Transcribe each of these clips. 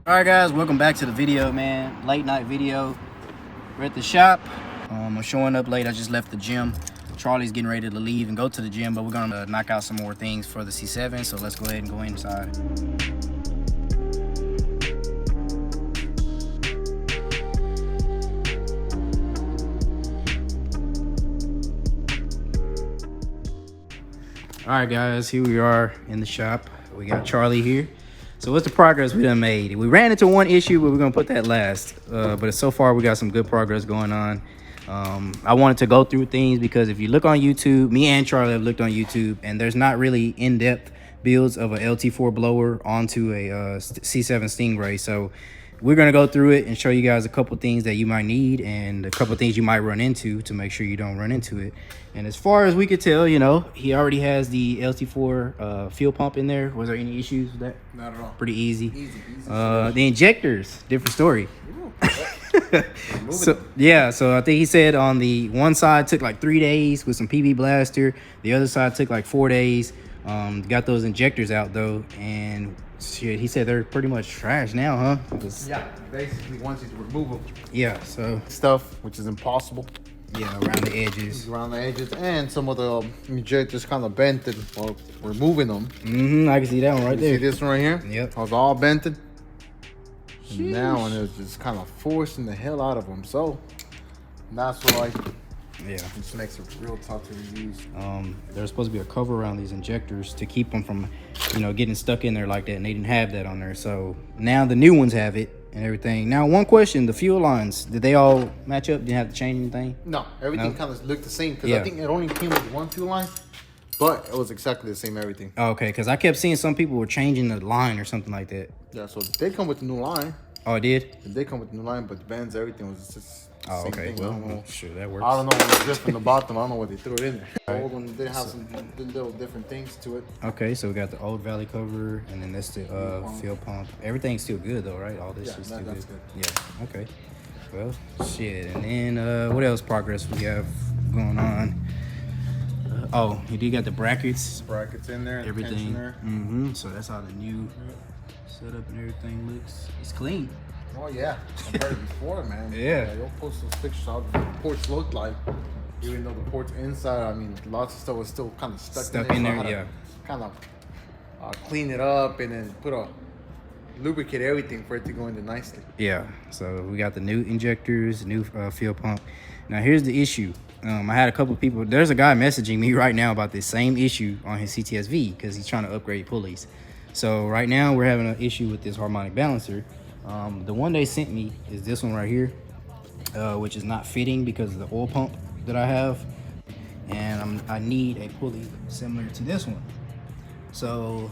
Alright guys, welcome back to the video, man. Late night video. We're at the shop. I'm showing up late. I just left the gym. Charlie's getting ready to leave and go to the gym, but we're gonna knock out some more things for the C7, so let's go ahead and go inside. Alright guys, here we are in the shop. We got Charlie here. So what's the progress we done made? We ran into one issue, but we're gonna put that last. But so far we got some good progress going on. I wanted to go through things because if you look on YouTube, me and Charlie have looked on YouTube, and there's not really in-depth builds of a Lt4 blower onto a C7 Stingray. So we're gonna go through it and show you guys a couple things that you might need and a couple things you might run into to make sure you don't run into it. And as far as we could tell, you know, he already has the Lt4 fuel pump in there. Was there any issues with that? Not at all. Pretty easy. Easy. The injectors, different story. So I think he said on the one side took like 3 days with some PB blaster. The other side took like 4 days. Got those injectors out though, and shit, he said they're pretty much trash now, huh? Yeah, basically wants you to remove them. Yeah, so Stuff, which is impossible. yeah, around the edges. Around the edges, and some of the injectors kind of bented while removing them. I can see that one right See there. this one right here? Yep. I was all bented. And now one is just kind of forcing the hell out of them. So that's why Yeah. it just makes it real tough to use. There's supposed to be a cover around these injectors to keep them from, you know, getting stuck in there like that, and they didn't have that on there. So now the new ones have it and everything. Now, one question: the fuel lines, did they all match up? Didn't have to change anything? No, everything No? kind of looked the same because Yeah. I think it only came with one fuel line, but it was exactly the same everything. Oh, okay, because I kept seeing some people were changing the line or something like that. Yeah, so they come with the new line. Oh, it did? They come with the new line, but the bands, everything was just the Oh, same okay. thing. Well, I don't know. sure, that works. I don't know what was different about them. I don't know what they threw it in there. The old one did have some little different things to it. Okay, so we got the old valley cover, and then that's the fuel pump. Everything's still good though, right? All this Yeah, is still that's good. good. Yeah. Okay. Well, shit. And then what else progress we have going on? Oh, you did got the brackets, Brackets in there, everything. tensioner. So that's how the new setup and everything looks. It's clean. Oh yeah, compared to before, man. Yeah. You'll post those pictures out what the ports looked like. Even though the ports inside, I mean, lots of stuff was still kind of stuck In there, so I had to yeah. kind of clean it up and then lubricate everything for it to go in there nicely. Yeah, so we got the new injectors, new fuel pump. Now here's the issue. I had a couple of people. There's a guy messaging me right now about this same issue on his CTSV because he's trying to upgrade pulleys. So right now we're having an issue with this harmonic balancer. The one they sent me is this one right here, which is not fitting because of the oil pump that I have, and I need a pulley similar to this one. So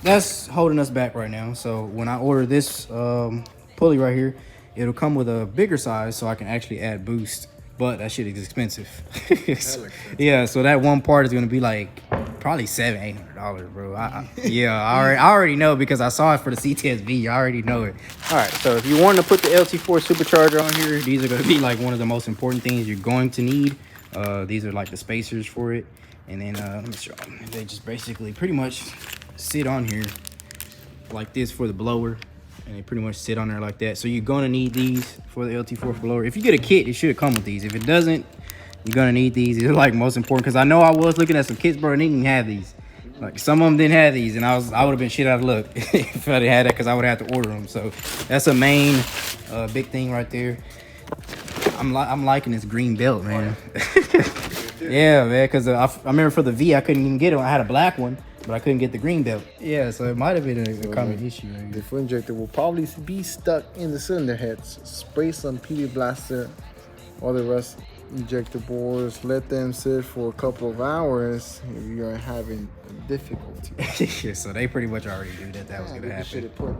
that's holding us back right now. So when I order this pulley right here, it'll come with a bigger size so I can actually add boost, but that shit is expensive. Yeah, so that one part is gonna be like probably $700-800, bro. I already know because I saw it for the CTSV. I already know it. All right, so if you want to put the Lt4 supercharger on here, these are gonna be like one of the most important things you're going to need. These are like the spacers for it, and then let me show them. They just basically pretty much sit on here like this for the blower, and they pretty much sit on there like that. So you're gonna need these for the Lt4 blower. If you get a kit, it should come with these. If it doesn't, you're gonna need these. These are like most important because I know I was looking at some kits, bro, and they didn't have these. Like some of them didn't have these, and I would have been shit out of luck if I didn't have that because I would have to order them. So that's a main big thing right there. I'm liking this green belt, man. Yeah, man, because I remember for the V I couldn't even get it. I had a black one, but I couldn't get the green belt. Yeah, so it might have been a common issue. The fuel injector will probably be stuck in the cylinder heads. Spray some PB blaster, all the rest injector bores, let them sit for a couple of hours if you're having difficulty. Yeah, so they pretty much already knew that was gonna happen. Should have put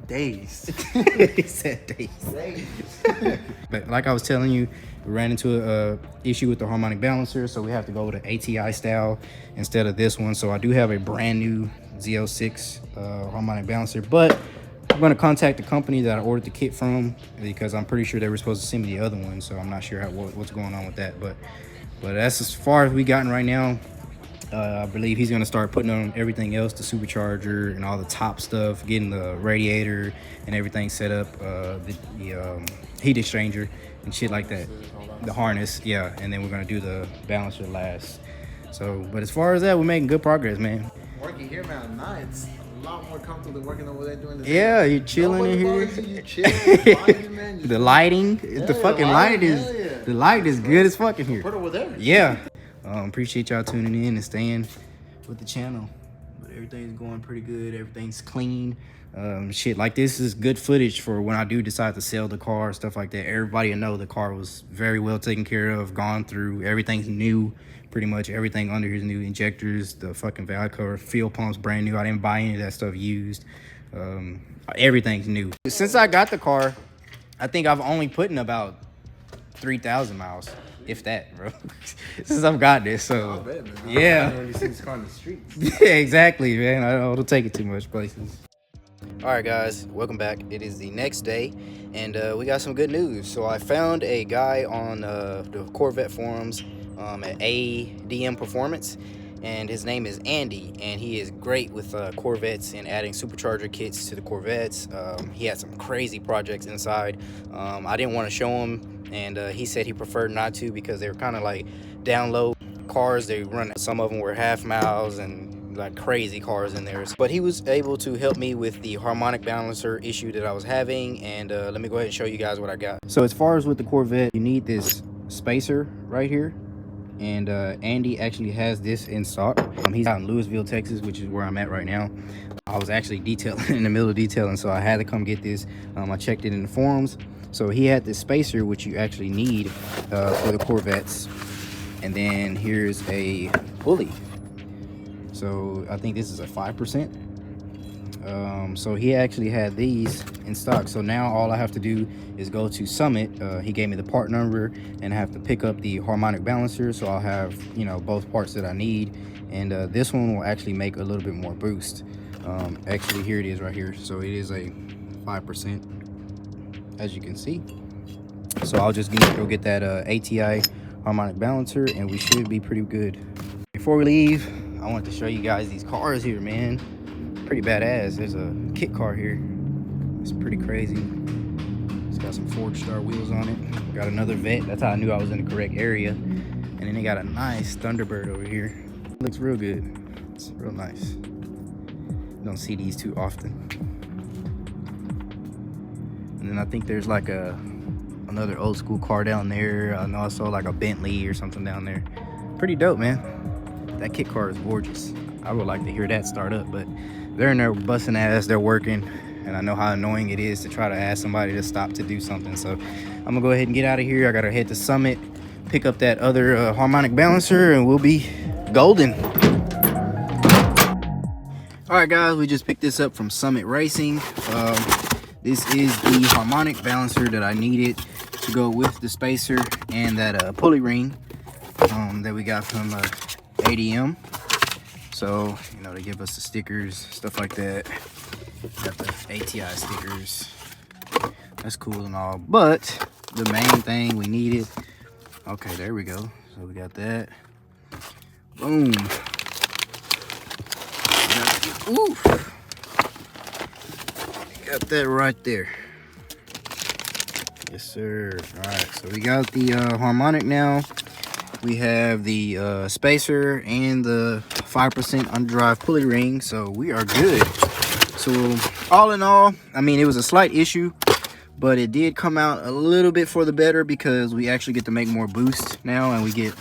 days. He said days. But like I was telling you, we ran into a issue with the harmonic balancer, so we have to go with an ATI style instead of this one. So I do have a brand new Z06 harmonic balancer, but I'm going to contact the company that I ordered the kit from because I'm pretty sure they were supposed to send me the other one, so I'm not sure what's going on with that. But that's as far as we gotten right now. I believe he's gonna start putting on everything else, the supercharger and all the top stuff, getting the radiator and everything set up, the heat exchanger and shit like that, the harness, yeah. And then we're gonna do the balancer last. So, but as far as that, we're making good progress, man. Working here, man, nights. A lot more comfortable than working over there doing the Yeah, you're chilling in here. You chilling, man. The lighting, the fucking light is, the light is good as fucking here. Put it over there. Yeah. Appreciate y'all tuning in and staying with the channel. But everything's going pretty good. Everything's clean. Shit, like this is good footage for when I do decide to sell the car, stuff like that. Everybody will know the car was very well taken care of, gone through. Everything's new. Pretty much everything under his new injectors, the fucking valve cover, fuel pumps brand new. I didn't buy any of that stuff used. Everything's new. Since I got the car, I think I've only put in about 3,000 miles, if that, bro. Since I've got this, so I bet, man. yeah. I've never seen this car in the streets. Yeah, exactly, man. I don't take it too much places. All right, guys, welcome back. It is the next day, and we got some good news. So I found a guy on the Corvette forums at ADM Performance, and his name is Andy, and he is great with Corvettes and adding supercharger kits to the Corvettes. He had some crazy projects inside. I didn't want to show him, and he said he preferred not to because they were kind of like down low cars. They run, some of them were half miles and like crazy cars in there. But he was able to help me with the harmonic balancer issue that I was having, and let me go ahead and show you guys what I got. So as far as with the Corvette, you need this spacer right here, and Andy actually has this in stock. He's out in Louisville, Texas, which is where I'm at right now. I was actually detailing in the middle of detailing, so I had to come get this. I checked it in the forums. So he had this spacer, which you actually need for the Corvettes. And then here's a pulley. So I think this is a 5%. So he actually had these in stock. So now all I have to do is go to Summit. He gave me the part number, and I have to pick up the harmonic balancer. So I'll have, you know, both parts that I need. And this one will actually make a little bit more boost. Actually, here it is right here. So it is a 5%, as you can see. So I'll just go get that ATI harmonic balancer, and we should be pretty good. Before we leave, I want to show you guys these cars here, man. Pretty badass. There's a kit car here. It's pretty crazy. It's got some Ford Star wheels on it. Got another Vet. That's how I knew I was in the correct area. And then they got a nice Thunderbird over here. Looks real good. It's real nice. Don't see these too often. And then I think there's like another old school car down there. I know I saw like a Bentley or something down there. Pretty dope, man. That kit car is gorgeous. I would like to hear that start up, but they're in there busting ass, they're working, and I know how annoying it is to try to ask somebody to stop to do something. So I'm gonna go ahead and get out of here. I gotta head to Summit, pick up that other harmonic balancer, and we'll be golden. All right, guys, we just picked this up from Summit Racing. This is the harmonic balancer that I needed to go with the spacer and that pulley ring that we got from ADM. So, you know, they give us the stickers, stuff like that. Got the ATI stickers. That's cool and all. But the main thing we needed. Okay, there we go. So we got that. Boom. Ooh. Got that right there. Yes, sir. All right, so we got the harmonic now. We have the spacer and the 5% underdrive pulley ring, so we are good. So all in all, I mean, it was a slight issue, but it did come out a little bit for the better because we actually get to make more boost now, and we get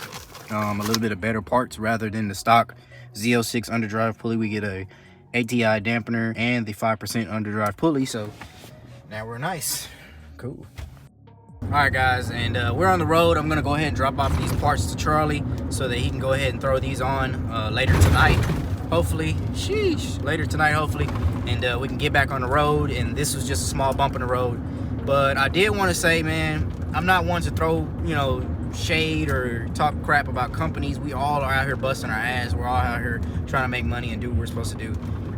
a little bit of better parts rather than the stock Z06 underdrive pulley. We get a ATI dampener and the 5% underdrive pulley, so now we're nice. Cool. All right, guys, and we're on the road. I'm gonna go ahead and drop off these parts to Charlie so that he can go ahead and throw these on later tonight, hopefully. Sheesh, later tonight, hopefully, and we can get back on the road. And this was just a small bump in the road, but I did want to say, man, I'm not one to throw, you know, shade or talk crap about companies. We all are out here busting our ass. We're all out here trying to make money and do what we're supposed to do.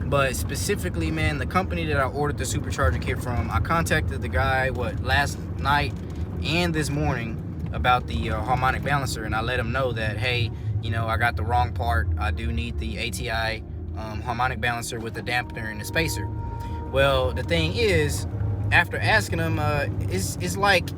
But specifically, man, the company that I ordered the supercharger kit from, I contacted the guy last night and this morning about the harmonic balancer, and I let him know that, hey, you know, I got the wrong part. I do need the ATI harmonic balancer with the dampener and the spacer. Well, the thing is, after asking him, it's like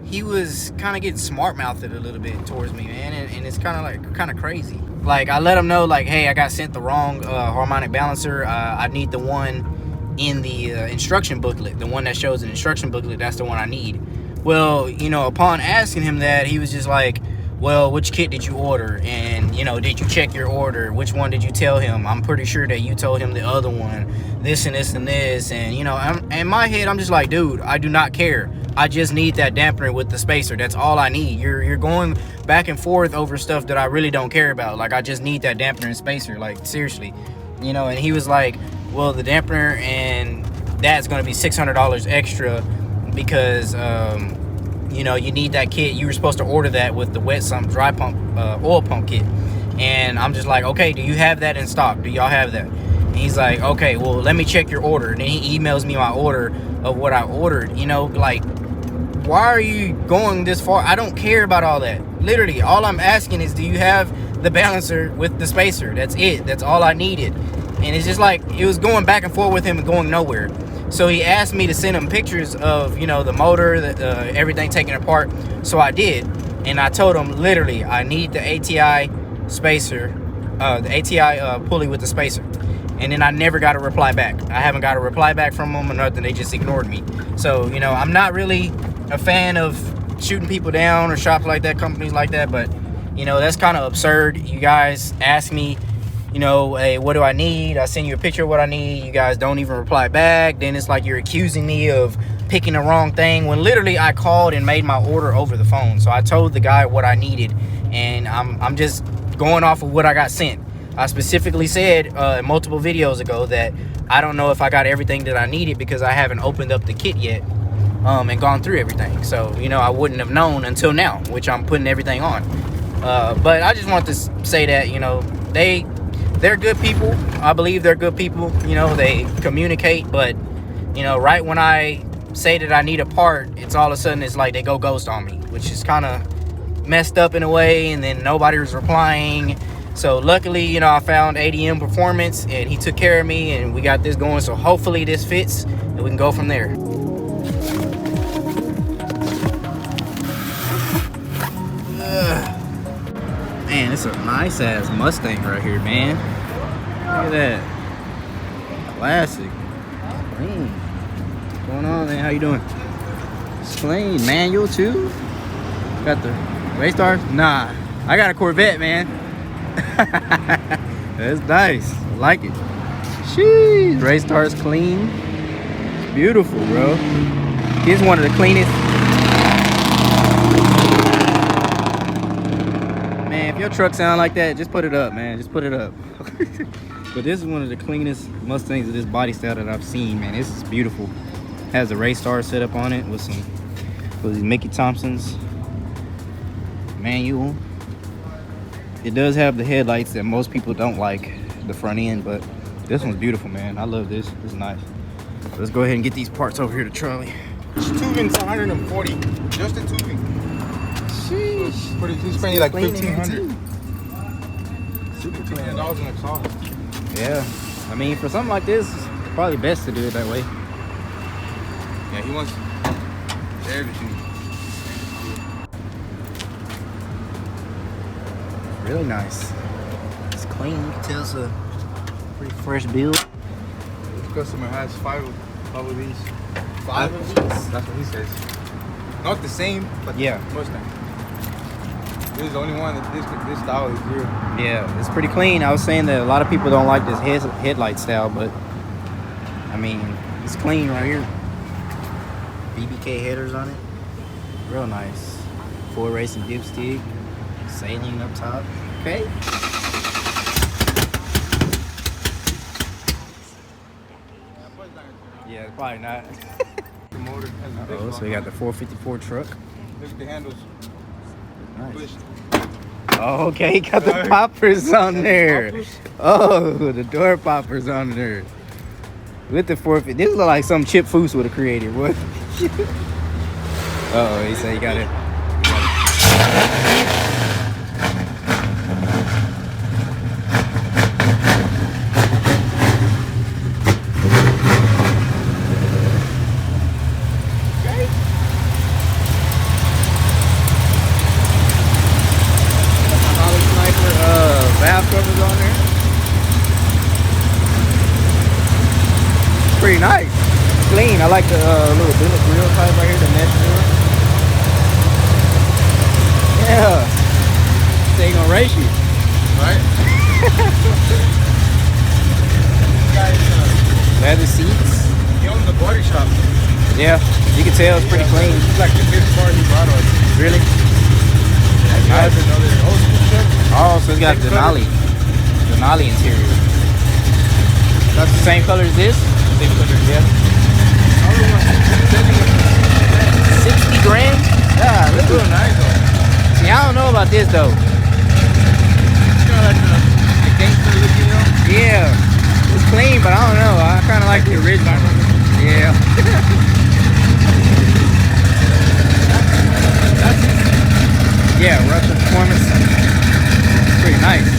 he was kind of getting smart-mouthed a little bit towards me, man, and it's kind of crazy. Like, I let him know, like, hey, I got sent the wrong harmonic balancer. I need the one in the instruction booklet, the one that shows an instruction booklet. That's the one I need. Well, you know, upon asking him that, he was just like, well, which kit did you order? And, you know, did you check your order? Which one did you tell him? I'm pretty sure that you told him the other one, this and this and this. And, you know, in my head, I'm just like, dude, I do not care. I just need that dampener with the spacer. That's all I need. You're going back and forth over stuff that I really don't care about. Like, I just need that dampener and spacer. Like, seriously. You know, and he was like, well, the dampener and that's going to be $600 extra because, you know, you need that kit. You were supposed to order that with the wet sump dry pump oil pump kit. And I'm just like, okay, do you have that in stock? Do y'all have that? And he's like, okay, well, let me check your order. And then he emails me my order of what I ordered. You know, like, why are you going this far? I don't care about all that. Literally, all I'm asking is, do you have the balancer with the spacer? That's it. That's all I needed. And it's just like, it was going back and forth with him and going nowhere. So he asked me to send him pictures of, you know, the motor, everything taken apart. So I did. And I told him, literally, I need the ATI spacer, the ATI pulley with the spacer. And then I never got a reply back. I haven't got a reply back from them or nothing. They just ignored me. So, you know, I'm not really a fan of shooting people down or shops like that, companies like that. But, you know, that's kind of absurd. You guys ask me, you know, hey, what do I need? I send you a picture of what I need. You guys don't even reply back. Then it's like you're accusing me of picking the wrong thing when literally I called and made my order over the phone. So I told the guy what I needed, and I'm just going off of what I got sent. I specifically said in multiple videos ago that I don't know if I got everything that I needed because I haven't opened up the kit yet and gone through everything. So, you know, I wouldn't have known until now, which I'm putting everything on. But I just want to say that, you know, they're good people. I believe they're good people. You know, they communicate, but, you know, right when I say that I need a part, it's all of a sudden it's like they go ghost on me, which is kind of messed up in a way, and then nobody was replying. So luckily, you know, I found ADM Performance and he took care of me and we got this going. So hopefully this fits and we can go from there. Man, it's a nice ass Mustang right here, man. Look at that. Classic. Clean. What's going on, man? How you doing? It's clean. Manual too? Got the race stars? Nah. I got a Corvette, man. That's nice. I like it. Sheesh. Race stars clean. It's beautiful, bro. Here's one of the cleanest. Man, if your truck sound like that, just put it up, man. Just put it up. But this is one of the cleanest Mustangs of this body style that I've seen, man. This is beautiful. Has a race star set up on it with these Mickey Thompsons. Manual. It does have the headlights that most people don't like, the front end, but this one's beautiful, man. I love this. This is nice. So let's go ahead and get these parts over here to Charlie. Tubing's 140, just the tubing. Sheesh. But he's spending like Clean 1,500. Super clean. $2 in exhaust. Yeah. I mean, for something like this, it's probably best to do it that way. Yeah, he wants everything. Really nice. It's clean. You can tell it's a pretty fresh build. This customer has five of these. Five of these? That's what he says. Not the same, but Yeah. Mustang. This is the only one that this style is here. Yeah, it's pretty clean. I was saying that a lot of people don't like this headlight style, but I mean, it's clean right here. BBK headers on it. Real nice. Ford Racing dipstick. Sailing up top. Okay. Yeah, probably not. The motor has a big Uh-oh, so we got the 454 truck. Look at the handles. Nice. Twist. Oh, okay, got the poppers on there. Oh, the door poppers on there. With the 450. This look like some Chip Foose would have created. What? Uh-oh, he said you got it. pretty nice. Clean. I like the little billet grill type right here, the mesh grill. Yeah. They ain't gonna race you. Right? Leather seats. He owns the body shop. Yeah, you can tell it's pretty clean. It's like the fifth car he brought us. Really? He has another old school shit. Oh, so it's got Denali interior. That's the same color as this? Same color. Yeah. 60 grand? Yeah, It's look. real nice though. See, I don't know about this though. It's kind of like the gangster look, you know? Yeah, it's clean, but I don't know. I kind of like the original. Yeah. Yeah, Russian performance. Pretty nice.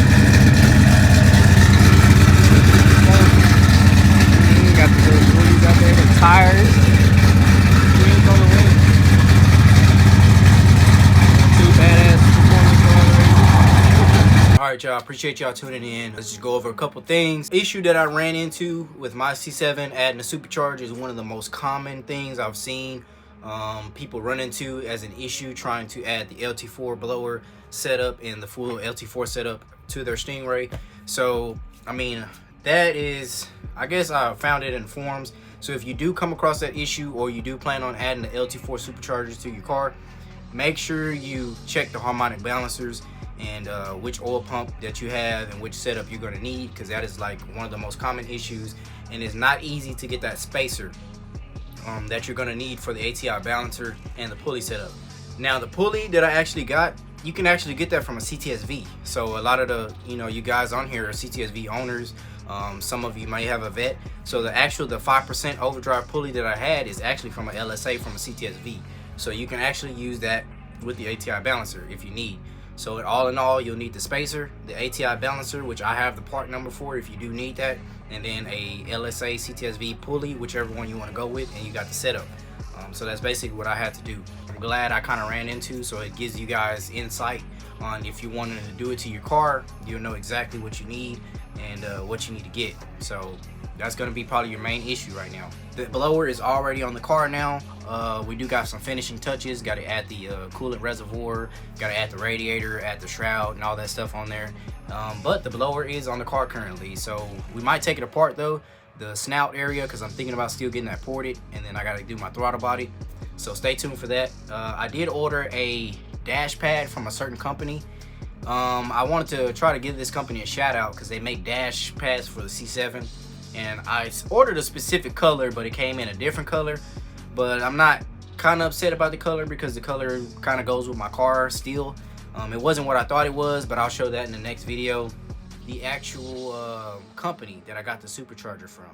Got the little sleeves out there, the tires. Wheels on the wing. Two badass performance all the way. Alright y'all, appreciate y'all tuning in. Let's just go over a couple things. Issue that I ran into with my C7 adding a supercharger is one of the most common things I've seen people run into as an issue trying to add the Lt4 blower setup and the full Lt4 setup to their Stingray. So I mean, that is, I guess I found it in forums. So if you do come across that issue, or you do plan on adding the Lt4 superchargers to your car, make sure you check the harmonic balancers and which oil pump that you have and which setup you're going to need, because that is like one of the most common issues, and it's not easy to get that spacer that you're going to need for the ATI balancer and the pulley setup. Now the pulley that I actually got, you can actually get that from a CTSV. So a lot of the, you guys on here are CTSV owners. Some of you might have a vet. So the 5% overdrive pulley that I had is actually from a LSA from a CTSV. So you can actually use that with the ATI balancer if you need. So all in all, you'll need the spacer, the ATI balancer, which I have the part number for if you do need that, and then a LSA CTSV pulley, whichever one you want to go with, and you got the setup. So that's basically what I had to do. I'm glad I kind of ran into, so it gives you guys insight on if you wanted to do it to your car, you'll know exactly what you need and what you need to get. So that's going to be probably your main issue right now. The blower is already on the car now. We do got some finishing touches. Got to add the coolant reservoir, got to add the radiator, add the shroud and all that stuff on there. But the blower is on the car currently, so we might take it apart though, the snout area, because I'm thinking about still getting that ported, and then I got to do my throttle body. So stay tuned for that. I did order a dash pad from a certain company. I wanted to try to give this company a shout out because they make dash pads for the C7, and I ordered a specific color, but it came in a different color. But I'm not kind of upset about the color because the color kind of goes with my car still. It wasn't what I thought it was, but I'll show that in the next video. The actual company that I got the supercharger from.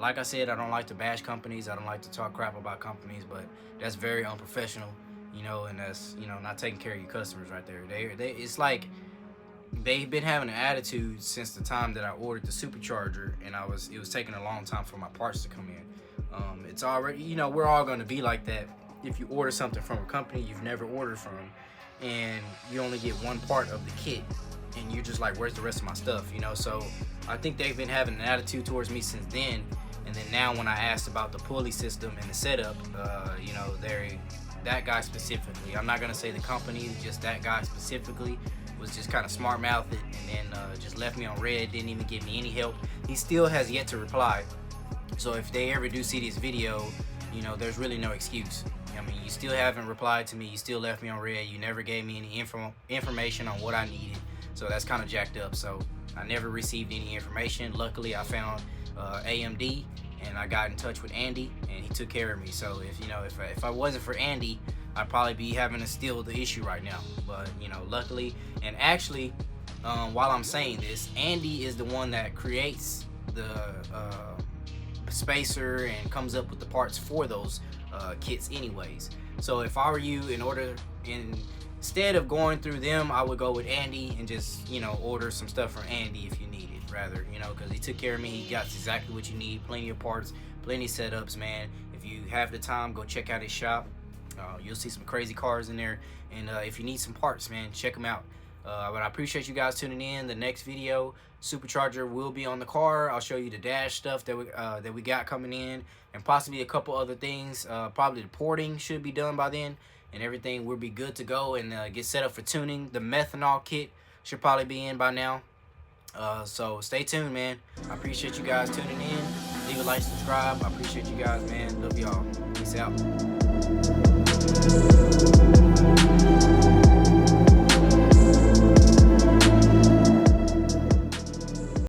Like I said, I don't like to bash companies. I don't like to talk crap about companies, but that's very unprofessional, and that's, not taking care of your customers right there. It's like they've been having an attitude since the time that I ordered the supercharger, and it was taking a long time for my parts to come in. It's already, we're all going to be like that. If you order something from a company you've never ordered from, and you only get one part of the kit, and you're just like, where's the rest of my stuff? So I think they've been having an attitude towards me since then. And then now when I asked about the pulley system and the setup, that guy specifically, I'm not gonna say the company, just that guy specifically was just kind of smart-mouthed and then just left me on red, didn't even give me any help. He still has yet to reply. So if they ever do see this video, there's really no excuse. I mean, you still haven't replied to me, you still left me on red, you never gave me any information on what I needed. So that's kind of jacked up. So I never received any information. Luckily, I found AMD, and I got in touch with Andy, and he took care of me. So if I wasn't for Andy, I'd probably be having to steal the issue right now. But luckily, and actually, while I'm saying this, Andy is the one that creates the spacer and comes up with the parts for those kits anyways. So if I were you, instead of going through them, I would go with Andy and just order some stuff from Andy if you need it, rather, because he took care of me. He got exactly what you need, plenty of parts, plenty of setups, man. If you have the time, go check out his shop. You'll see some crazy cars in there, and if you need some parts, man, check them out. But I appreciate you guys tuning in. The next video, supercharger will be on the car. I'll show you the dash stuff that we got coming in, and possibly a couple other things. Probably the porting should be done by then, and everything will be good to go and get set up for tuning. The methanol kit should probably be in by now. So stay tuned, man. I appreciate you guys tuning in. Leave a like, subscribe. I appreciate you guys, man. Love y'all. Peace out.